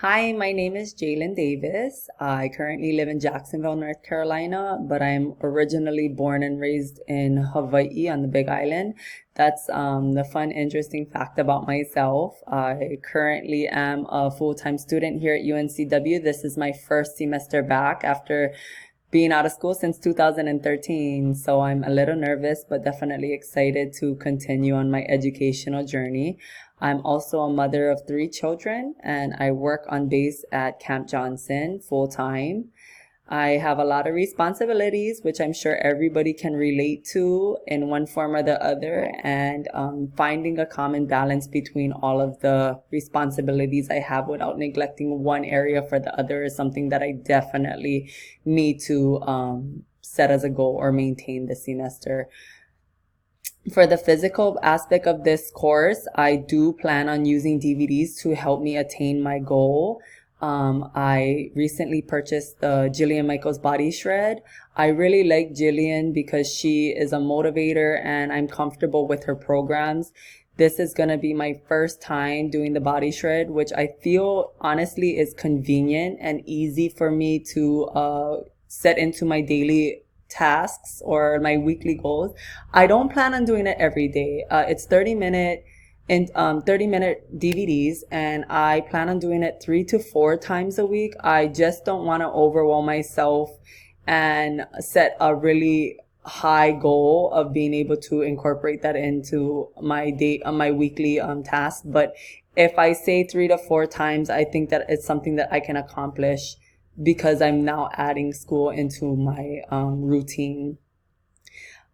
Hi, my name is Jalen Davis. I currently live in Jacksonville, North Carolina, but I'm originally born and raised in Hawaii on the Big Island. That's the fun, interesting fact about myself. I currently am a full-time student here at UNCW. This is my first semester back after being out of school since 2013. So I'm a little nervous, but definitely excited to continue on my educational journey. I'm also a mother of 3 children and I work on base at Camp Johnson full time. I have a lot of responsibilities, which I'm sure everybody can relate to in one form or the other, and finding a common balance between all of the responsibilities I have without neglecting one area for the other is something that I definitely need to set as a goal or maintain this semester. For the physical aspect of this course, I do plan on using DVDs to help me attain my goal. I recently purchased the Jillian Michaels Body Shred. I really like Jillian because she is a motivator and I'm comfortable with her programs. This is going to be my first time doing the body shred, which I feel honestly is convenient and easy for me to set into my daily tasks or my weekly goals. I don't plan on doing it every day. It's 30-minute DVDs, and I plan on doing it 3 to 4 times a week. I just don't want to overwhelm myself and set a really high goal of being able to incorporate that into my day, my weekly task. But if I say 3 to 4 times, I think that it's something that I can accomplish because I'm now adding school into my routine.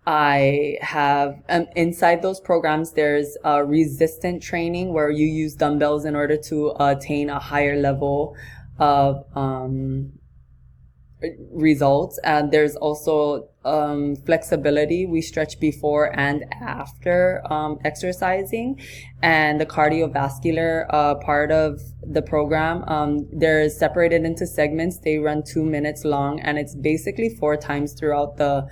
I have inside those programs, there's resistant training where you use dumbbells in order to attain a higher level of results. And there's also flexibility. We stretch before and after exercising, and the cardiovascular part of the program, they're separated into segments. They run 2 minutes long, and it's basically 4 times throughout the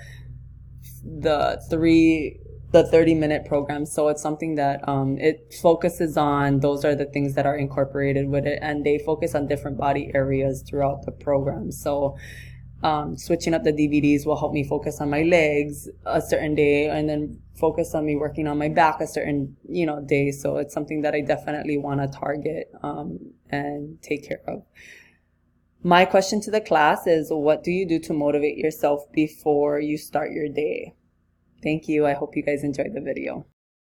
30-minute program. So it's something that it focuses on. Those are the things that are incorporated with it, and they focus on different body areas throughout the program. So switching up the DVDs will help me focus on my legs a certain day, and then focus on me working on my back a certain day. So it's something that I definitely want to target and take care of. My question to the class is, what do you do to motivate yourself before you start your day? Thank you. I hope you guys enjoyed the video.